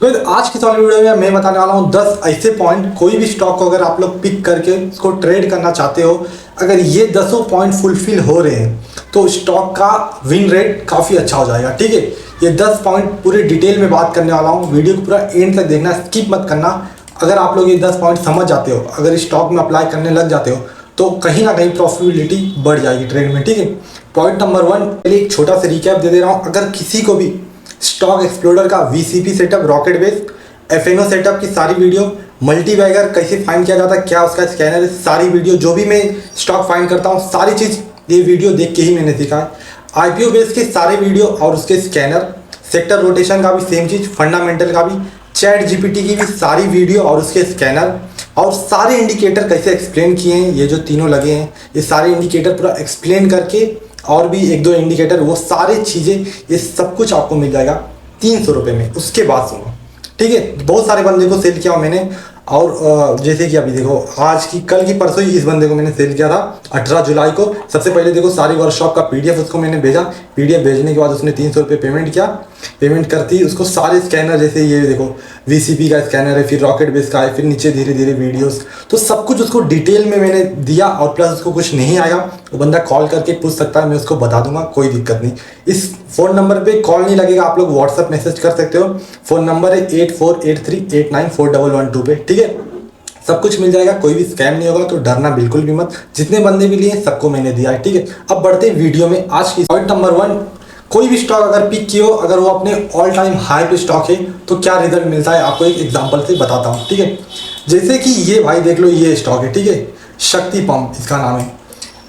तो आज की वाली वीडियो में मैं बताने वाला हूँ 10 ऐसे पॉइंट, कोई भी स्टॉक को अगर आप लोग पिक करके उसको ट्रेड करना चाहते हो, अगर ये 10 पॉइंट फुलफिल हो रहे हैं तो स्टॉक का विन रेट काफ़ी अच्छा हो जाएगा। ठीक है, ये 10 पॉइंट पूरे डिटेल में बात करने वाला हूँ। वीडियो को पूरा एंड तक देखना, स्किप मत करना। अगर आप लोग ये 10 पॉइंट समझ जाते हो, अगर स्टॉक में अप्लाई करने लग जाते हो तो कहीं ना कहीं प्रॉफिटेबिलिटी बढ़ जाएगी ट्रेड में। ठीक है, पॉइंट नंबर 1 पहले एक छोटा सा रिकैप दे दे रहा हूँ। अगर किसी को भी स्टॉक एक्सप्लोरर का VCP setup, rocket base, FNO setup की सारी वीडियो, मल्टी बैगर कैसे फाइंड किया जाता है, क्या उसका स्कैनर है, सारी वीडियो जो भी मैं स्टॉक फाइंड करता हूँ सारी चीज़ ये वीडियो देख के ही मैंने सीखा है। आईपीओ बेस के सारे वीडियो और उसके स्कैनर, सेक्टर रोटेशन का भी सेम चीज़, फंडामेंटल का भी, चैट जीपीटी की भी सारी वीडियो और उसके स्कैनर, और सारे इंडिकेटर कैसे एक्सप्लेन किए हैं, ये जो तीनों लगे हैं ये सारे इंडिकेटर पूरा एक्सप्लेन करके, और भी एक दो इंडिकेटर, वो सारी चीज़ें ये सब कुछ आपको मिल जाएगा 300 रुपये में। उसके बाद सुनो, ठीक है, बहुत सारे बंदे को सेल किया मैंने, और जैसे कि अभी देखो आज की कल की परसों ही इस बंदे को मैंने सेल किया था 18 जुलाई को। सबसे पहले देखो सारी वर्कशॉप का पीडीएफ उसको मैंने भेजा। पीडीएफ भेजने के बाद उसने 300 रुपये पेमेंट किया। पेमेंट करती उसको सारे स्कैनर, जैसे ये देखो वीसीपी का स्कैनर है, फिर रॉकेट बेस का है, फिर नीचे धीरे धीरे वीडियोस, तो सब कुछ उसको डिटेल में मैंने दिया। और प्लस उसको कुछ नहीं आएगा वो बंदा कॉल करके पूछ सकता है, मैं उसको बता दूंगा, कोई दिक्कत नहीं। इस फ़ोन नंबर पे कॉल नहीं लगेगा, आप लोग व्हाट्सअप मैसेज कर सकते हो। फ़ोन नंबर है 8483894112 पे। ठीक है, सब कुछ मिल जाएगा, कोई भी स्कैम नहीं होगा, तो डरना बिल्कुल भी मत। जितने बंदे भी लिए सबको मैंने दिया है। ठीक है, अब बढ़ते हैं वीडियो में। आज की पॉइंट नंबर 1, कोई भी स्टॉक अगर पिक किए हो, अगर वो अपने ऑल टाइम हाई पे स्टॉक है तो क्या रिजल्ट मिलता है, आपको एक एग्जांपल से बताता हूँ। ठीक है, जैसे कि ये भाई देख लो, ये स्टॉक है, ठीक है, शक्ति पंप इसका नाम है।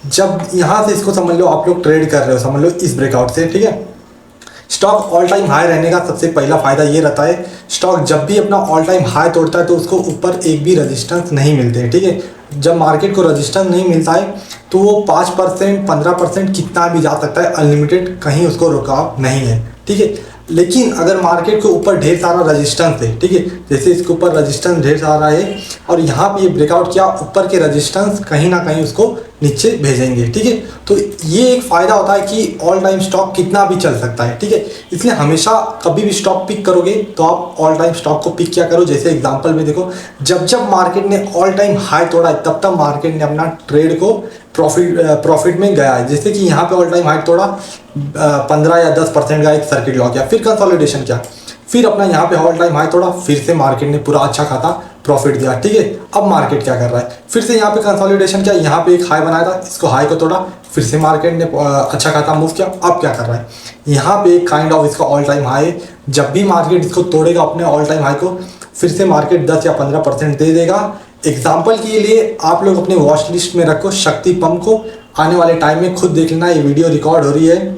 जब यहाँ से इसको समझ लो, आप लोग ट्रेड कर रहे हो, समझ लो इस ब्रेकआउट से। ठीक है, स्टॉक ऑल टाइम हाई रहने का सबसे पहला फायदा ये रहता है, स्टॉक जब भी अपना ऑल टाइम हाई तोड़ता है तो उसको ऊपर एक भी रेजिस्टेंस नहीं मिलते हैं। ठीक है, जब मार्केट को रेजिस्टेंस नहीं मिलता है तो वो 5% 15% कितना भी जा सकता है, अनलिमिटेड, कहीं उसको रुकाव नहीं है। ठीक है, लेकिन अगर मार्केट के ऊपर ढेर सारा रेजिस्टेंस है, ठीक है, जैसे इसके ऊपर रेजिस्टेंस ढेर सारा है और यहाँ पे ये ब्रेकआउट किया, ऊपर के रेजिस्टेंस कहीं ना कहीं उसको नीचे भेजेंगे। ठीक है, तो ये एक फ़ायदा होता है कि ऑल टाइम स्टॉक कितना भी चल सकता है। ठीक है, इसलिए हमेशा कभी भी स्टॉक पिक करोगे तो आप ऑल टाइम स्टॉक को पिक किया करो। जैसे एग्जांपल में देखो, जब जब मार्केट ने ऑल टाइम हाई तोड़ा है तब तब मार्केट ने अपना ट्रेड को प्रॉफिट में गया है। जैसे कि यहाँ पे ऑल टाइम हाई तोड़ा, 15 या 10% का एक सर्किट लॉ किया, फिर कंसोलिडेशन किया, फिर अपना यहाँ पे ऑल टाइम हाई तोड़ा, फिर से मार्केट ने पूरा अच्छा खासा प्रॉफिट दिया। ठीक है, अब मार्केट क्या कर रहा है, फिर से यहाँ पे कंसोलिडेशन किया, यहाँ पे एक हाई बनाया था, इसको हाई को तोड़ा, फिर से मार्केट ने अच्छा खासा मूव किया। अब क्या कर रहा है, यहाँ पे एक काइंड ऑफ इसका ऑल टाइम हाई, जब भी मार्केट इसको तोड़ेगा अपने ऑल टाइम हाई को, फिर से मार्केट 10 या 15% दे देगा। एग्जाम्पल के लिए आप लोग अपने वॉच लिस्ट में रखो शक्ति पंप को, आने वाले टाइम में खुद देख लेना। ये वीडियो रिकॉर्ड हो रही है,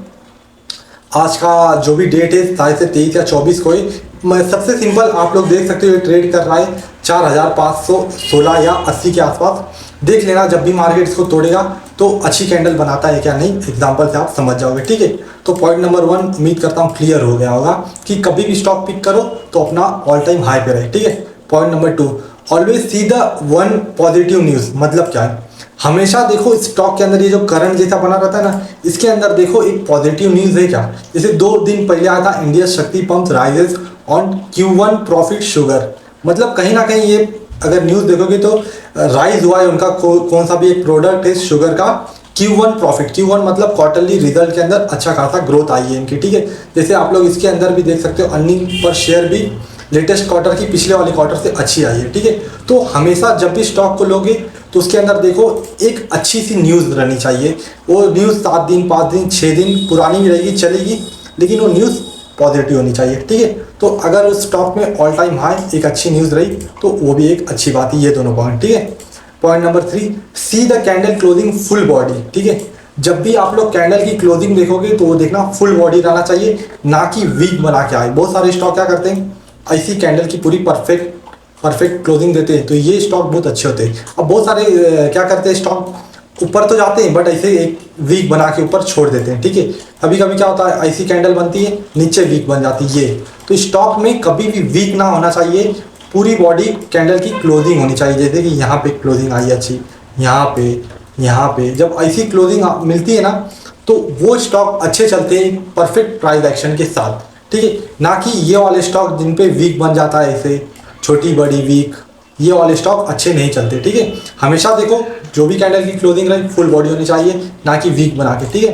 आज का जो भी डेट है शायद से 23 या 24 को है। मैं सबसे सिंपल आप लोग देख सकते हो, ये ट्रेड कर रहा है 4516 या 80 के आसपास। देख लेना, जब भी मार्केट इसको तोड़ेगा तो अच्छी कैंडल बनाता है क्या नहीं, एग्जांपल से आप समझ जाओगे। ठीक है, तो पॉइंट नंबर 1 उम्मीद करता हूँ क्लियर हो गया होगा कि कभी भी स्टॉक पिक करो तो अपना ऑल टाइम हाई पे रहे। ठीक है, point number 2, always see the one positive news. मतलब क्या है, हमेशा देखो स्टॉक के अंदर ये जो करंट जैसा बना रहता है ना, इसके अंदर देखो एक पॉजिटिव न्यूज़ है क्या। जैसे 2 दिन पहले आया था, इंडिया शक्ति pumps rises on Q1 profit sugar. मतलब कहीं ना कहीं ये अगर न्यूज़ देखोगे तो राइज हुआ है उनका कौन सा भी एक प्रोडक्ट है शुगर का, Q1 प्रॉफिट, Q1 मतलब क्वार्टरली रिजल्ट के अंदर अच्छा खासा ग्रोथ आई है इनकी। ठीक है, जैसे आप लोग इसके अंदर भी देख सकते हो, अर्निंग पर शेयर भी लेटेस्ट क्वार्टर की पिछले वाले क्वार्टर से अच्छी आई है। ठीक है, तो हमेशा जब भी स्टॉक को लोगे तो उसके अंदर देखो एक अच्छी सी न्यूज़ रहनी चाहिए। वो न्यूज़ 7 दिन 5 दिन 6 दिन पुरानी भी रहेगी, चलेगी, लेकिन वो न्यूज़ पॉजिटिव होनी चाहिए। ठीक है, तो अगर उस स्टॉक में ऑल टाइम हाई एक अच्छी न्यूज़ रही तो वो भी एक अच्छी बात है। ये दोनों पॉइंट। ठीक है, point number 3, see the candle closing full body. ठीक है, जब भी आप लोग कैंडल की क्लोजिंग देखोगे तो वो देखना फुल बॉडी रहना चाहिए, ना कि वीक बना के आए। बहुत सारे स्टॉक क्या करते हैं, ऐसी कैंडल की पूरी परफेक्ट क्लोजिंग देते हैं, तो ये स्टॉक बहुत अच्छे होते हैं। अब बहुत सारे क्या करते हैं, स्टॉक ऊपर तो जाते हैं बट ऐसे एक वीक बना के ऊपर छोड़ देते हैं। ठीक है, कभी कभी क्या होता है, ऐसी कैंडल बनती है नीचे वीक बन जाती है। ये तो स्टॉक में कभी भी वीक ना होना चाहिए, पूरी बॉडी कैंडल की क्लोजिंग होनी चाहिए। जैसे कि यहाँ पे क्लोजिंग आई अच्छी, यहाँ पे जब ऐसी क्लोजिंग मिलती है ना तो वो स्टॉक अच्छे चलते हैं परफेक्ट प्राइस एक्शन के साथ। ठीक है, ना कि ये वाले स्टॉक जिन पे वीक बन जाता है, ऐसे छोटी बड़ी वीक, ये वाले स्टॉक अच्छे नहीं चलते। ठीक है, हमेशा देखो जो भी कैंडल की क्लोजिंग रहे फुल बॉडी होनी चाहिए, ना कि वीक बना के। ठीक है,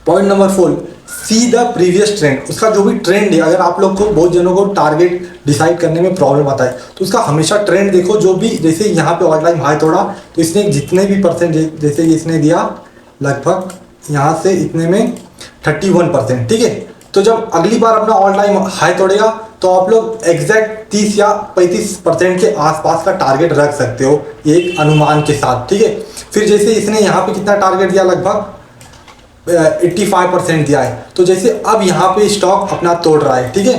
point number 4, see the previous trend. उसका जो भी ट्रेंड है, अगर आप लोग को, बहुत जनों को टारगेट डिसाइड करने में प्रॉब्लम आता है, तो उसका हमेशा ट्रेंड देखो। जो भी, जैसे यहाँ पे ऑल टाइम हाई तोड़ा, तो इसने जितने भी परसेंट, जैसे इसने दिया लगभग यहाँ से इतने में 31%। ठीक है, तो जब अगली बार अपना ऑल टाइम हाई तोड़ेगा तो आप लोग एग्जैक्ट 30 या 35% के आसपास का टारगेट रख सकते हो, एक अनुमान के साथ। ठीक है, फिर जैसे इसने यहाँ पे कितना टारगेट दिया, लगभग 85% दिया है, तो जैसे अब यहाँ पे स्टॉक अपना तोड़ रहा है। ठीक है,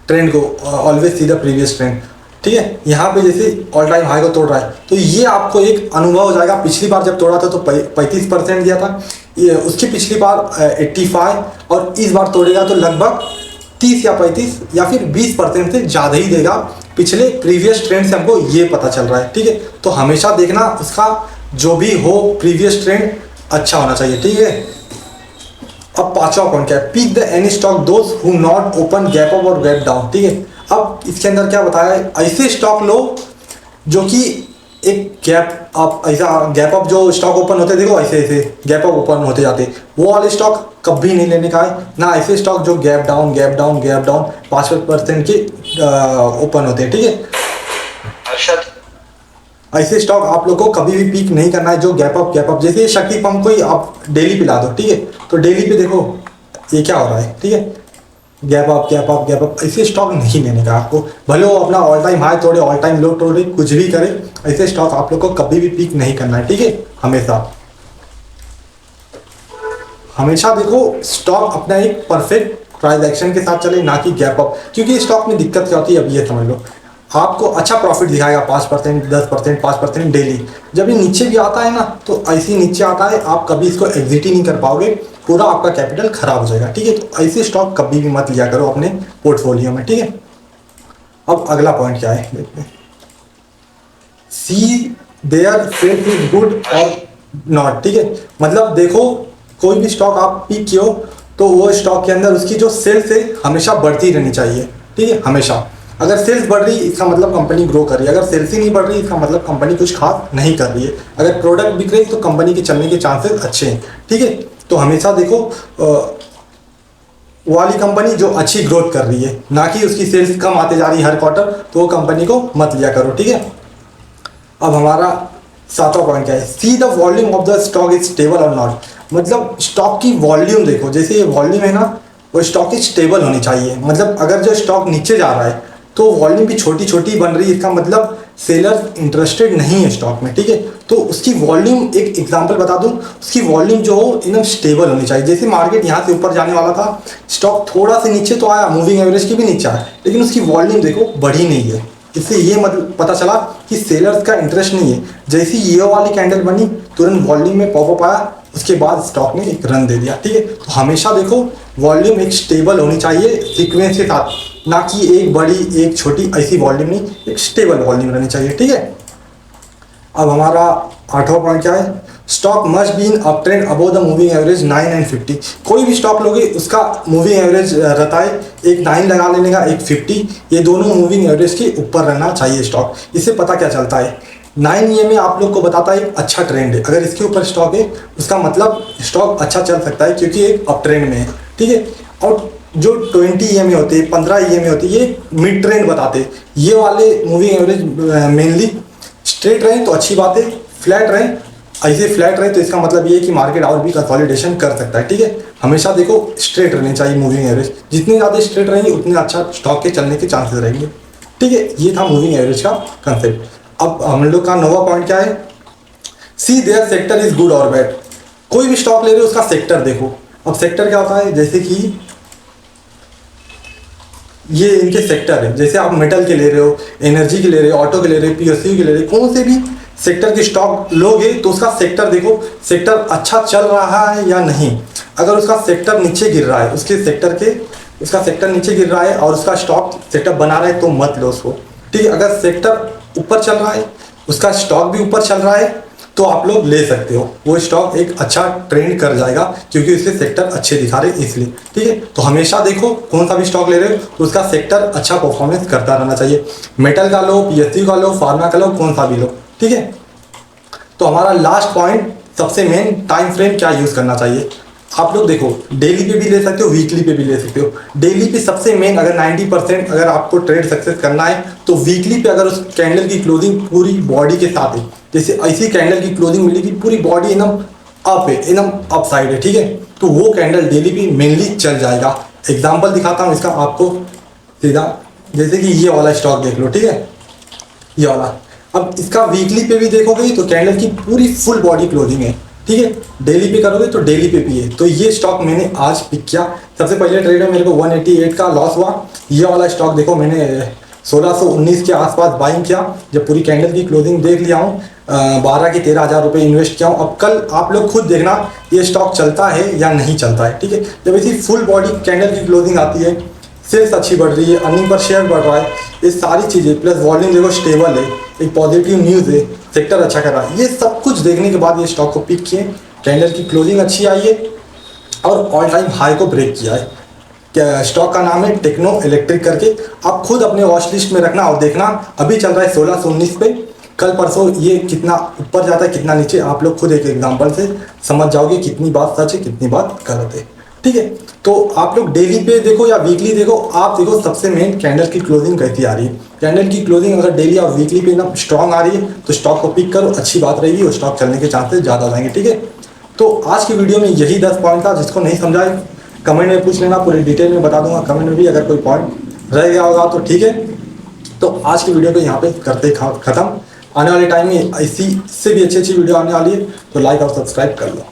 ट्रेंड को, always see the previous trend. ठीक है, यहाँ पे जैसे ऑल टाइम हाई को तोड़ रहा है, तो ये आपको एक अनुभव हो जाएगा। पिछली बार जब तोड़ा था तो 35% दिया था, ये उसकी पिछली बार 85, और इस बार तोड़ेगा तो लगभग 30 या 35 या फिर 20% से ज़्यादा ही देगा। पिछले प्रीवियस ट्रेंड से हमको ये पता चल रहा है। ठीक है, तो हमेशा देखना उसका जो भी हो प्रीवियस ट्रेंड अच्छा होना चाहिए। ठीक है, अब पांचवा पॉइंट क्या है, pick the any stock those who not open gap up और गैप डाउन। ठीक है, अब इसके अंदर क्या बताया है, ऐसे स्टॉक लो जो कि एक गैप अप, ऐसा गैप अप जो स्टॉक ओपन होते, देखो ऐसे ऐसे गैप अप ओपन होते जाते, वो वाले स्टॉक कभी नहीं लेने का है ना। ऐसे स्टॉक जो gap down gap down gap down 5% के ओपन होते हैं। ठीक है, ऐसे स्टॉक आप लोग को कभी भी पिक नहीं करना है जो गैप अप। जैसे शक्ति पंप को ही आप डेली पिला दो। ठीक है, तो डेली पे देखो ये क्या हो रहा है। ठीक है, gap up gap up gap up, ऐसे स्टॉक नहीं लेने का आपको। भले वो अपना ऑल टाइम हाई तोड़े, ऑल टाइम लो तोड़े, कुछ भी करे, ऐसे स्टॉक आप लोग को कभी भी पिक नहीं करना है। ठीक है, हमेशा देखो स्टॉक अपना एक परफेक्ट प्राइस एक्शन के साथ चले, ना कि गैप अप। क्योंकि स्टॉक में दिक्कत क्या होती है, अब ये समझ लो, आपको अच्छा प्रॉफिट दिखाएगा 5%, 10%, 5% डेली। जब ये नीचे भी आता है ना, तो ऐसे ही नीचे आता है, आप कभी इसको एग्जिट ही नहीं कर पाओगे, पूरा आपका कैपिटल खराब हो जाएगा। ठीक है, तो ऐसे स्टॉक कभी भी मत लिया करो अपने पोर्टफोलियो में। ठीक है, अब अगला पॉइंट क्या है देखते हैं, सी देयर सेल्स इज गुड और नॉट। ठीक है, मतलब देखो कोई भी स्टॉक आप पिक किए हो तो वो स्टॉक के अंदर उसकी जो सेल्स है हमेशा बढ़ती रहनी चाहिए। ठीक है, हमेशा। अगर सेल्स बढ़ रही इसका मतलब कंपनी ग्रो कर रही है, अगर सेल्स ही नहीं बढ़ रही इसका मतलब कंपनी कुछ खास नहीं कर रही है। अगर प्रोडक्ट बिक रही तो कंपनी के चलने के चांसेस अच्छे हैं। ठीक है, तो हमेशा देखो वो वाली कंपनी जो अच्छी ग्रोथ कर रही है, ना कि उसकी सेल्स कम आते जा रही है हर क्वार्टर, तो वो कंपनी को मत लिया करो। ठीक है, अब हमारा सातवां पॉइंट क्या है, see the volume of the stock is stable और नॉट। मतलब स्टॉक की वॉल्यूम देखो, जैसे ये वॉल्यूम है ना, वो स्टॉक की स्टेबल होनी चाहिए। मतलब अगर जो स्टॉक नीचे जा रहा है तो वॉल्यूम भी छोटी छोटी बन रही है, इसका मतलब सेलर इंटरेस्टेड नहीं है स्टॉक में। ठीक है, तो उसकी वॉल्यूम, एक एग्जांपल बता दूं, उसकी वॉल्यूम जो हो एकदम स्टेबल होनी चाहिए। जैसे मार्केट यहाँ से ऊपर जाने वाला था, स्टॉक थोड़ा से नीचे तो आया, मूविंग एवरेज की भी नीचे आया, लेकिन उसकी वॉल्यूम देखो बढ़ी नहीं है। इससे ये मतलब पता चला कि सेलर्स का इंटरेस्ट नहीं है। जैसी ये वाली कैंडल बनी, तुरंत वॉल्यूम में पॉपअप आया, उसके बाद स्टॉक ने एक रन दे दिया। ठीक है, तो हमेशा देखो वॉल्यूम एक स्टेबल होनी चाहिए सीक्वेंस के साथ, ना कि एक बड़ी एक छोटी, ऐसी वॉल्यूम नहीं, एक स्टेबल वॉल्यूम रहनी चाहिए। ठीक है, अब हमारा आठवां पॉइंट क्या है, stock must be in up trend above the moving average 9 and 50। कोई भी स्टॉक लोगे उसका मूविंग एवरेज रहता है, एक 9 लगा लेने का, एक 50, ये दोनों मूविंग एवरेज के ऊपर रहना चाहिए स्टॉक। इससे पता क्या चलता है, 9 ये में आप लोग को बताता है एक अच्छा ट्रेंड है, अगर इसके ऊपर स्टॉक है उसका मतलब स्टॉक अच्छा चल सकता है क्योंकि एक अप ट्रेंड में है। ठीक है, और जो 20 EMA होते हैं, 15 EMA होते हैं, ये मिड ट्रेंड बताते हैं। ये वाले मूविंग एवरेज मेनली स्ट्रेट रहे तो अच्छी बात है, फ्लैट रहे, ऐसे फ्लैट रहे तो इसका मतलब ये है कि मार्केट और भी कंसोलिडेशन कर सकता है। ठीक है, हमेशा देखो स्ट्रेट रहनी चाहिए मूविंग एवरेज, जितनी ज़्यादा स्ट्रेट रहेंगे उतने अच्छा स्टॉक के चलने के चांसेस रहेंगे। ठीक है, ये था मूविंग एवरेज का कंसेप्ट। अब हम लोग का 9वां पॉइंट क्या है, सी देयर सेक्टर इज गुड और बैड। कोई भी स्टॉक ले रहे हो उसका सेक्टर देखो। अब सेक्टर क्या होता है, जैसे कि ये इनके सेक्टर है, जैसे आप मेटल के ले रहे हो, एनर्जी के ले रहे हो, ऑटो के ले रहे हो, PSU के ले रहे हो, कौन से भी सेक्टर के स्टॉक लोगे तो उसका सेक्टर देखो, सेक्टर अच्छा चल रहा है या नहीं। अगर उसका सेक्टर नीचे गिर रहा है, उसका सेक्टर नीचे गिर रहा है और उसका स्टॉक सेक्टर बना रहा है तो मत लो उसको। ठीक है, अगर सेक्टर ऊपर चल रहा है, उसका स्टॉक भी ऊपर चल रहा है तो आप लोग ले सकते हो। वो स्टॉक एक अच्छा ट्रेंड कर जाएगा क्योंकि उसके सेक्टर अच्छे दिखा रहे इसलिए, ठीक है। तो हमेशा देखो कौन सा भी स्टॉक ले रहे हो तो उसका सेक्टर अच्छा परफॉर्मेंस करता रहना चाहिए। मेटल का लो, पीएसयू का लो, फार्मा का लो, कौन सा भी लो, ठीक है। तो हमारा लास्ट पॉइंट सबसे मेन, टाइम फ्रेम क्या यूज़ करना चाहिए। आप लोग देखो डेली पे भी ले सकते हो, वीकली पे भी ले सकते हो। डेली पे सबसे मेन, अगर 90% अगर आपको ट्रेड सक्सेस करना है तो वीकली पे अगर उस कैंडल की क्लोजिंग पूरी बॉडी के साथ है, जैसे ऐसी कैंडल की क्लोजिंग मिलेगी पूरी बॉडी एकदम अप है, एकदम अप साइड है, ठीक है, तो वो कैंडल डेली पे मेनली चल जाएगा। एग्जाम्पल दिखाता हूँ इसका आपको सीधा, जैसे कि ये वाला स्टॉक देख लो, ठीक है, ये वाला। अब इसका वीकली पे भी देखोगे तो कैंडल की पूरी फुल बॉडी क्लोजिंग है, ठीक है। डेली पे करोगे तो डेली पे भी है। तो ये स्टॉक मैंने आज पिक किया। सबसे पहले ट्रेड में मेरे को 188 का लॉस हुआ। ये वाला स्टॉक देखो मैंने 1619 के आसपास बाइंग किया, जब पूरी कैंडल की क्लोजिंग देख लिया हूँ। 12 के 13,000 रुपये इन्वेस्ट किया हूँ। अब कल आप लोग खुद देखना ये स्टॉक चलता है या नहीं चलता है, ठीक है। जब ऐसी फुल बॉडी कैंडल की क्लोजिंग आती है, सेल्स अच्छी बढ़ रही है, अर्निंग पर शेयर बढ़ रहा है, ये सारी चीज़ें प्लस वॉल्यूम देखो स्टेबल है, एक पॉजिटिव न्यूज़ है, सेक्टर अच्छा कर रहा है, ये सब कुछ देखने के बाद ये स्टॉक को पिक किए। कैंडल की क्लोजिंग अच्छी आई है और ऑल टाइम हाई को ब्रेक किया है। क्या स्टॉक का नाम है टेक्नो इलेक्ट्रिक करके। आप खुद अपने वॉच लिस्ट में रखना और देखना, अभी चल रहा है 1619 पे, कल परसों ये कितना ऊपर जाता है कितना नीचे, आप लोग खुद एक एग्जांपल से समझ जाओगे कितनी बात सच है कितनी बात गलत है, ठीक है। तो आप लोग डेली पे देखो या वीकली देखो, आप देखो सबसे मेन कैंडल की क्लोजिंग कैसी आ रही है। कैंडल की क्लोजिंग अगर डेली और वीकली पे एकदम स्ट्रांग आ रही है तो स्टॉक को पिक करो, अच्छी बात रहेगी और स्टॉक चलने के चांसेस ज़्यादा जाएंगे, ठीक है। तो आज की वीडियो में यही 10 पॉइंट था। जिसको नहीं समझा है कमेंट में पूछ लेना, पूरी डिटेल में बता दूंगा कमेंट में भी, अगर कोई पॉइंट रह गया होगा तो ठीक है। तो आज की वीडियो को यहाँ पे करते खत्म। आने वाले टाइम में इसी से भी अच्छी अच्छी वीडियो आने वाली है, तो लाइक और सब्सक्राइब कर लो।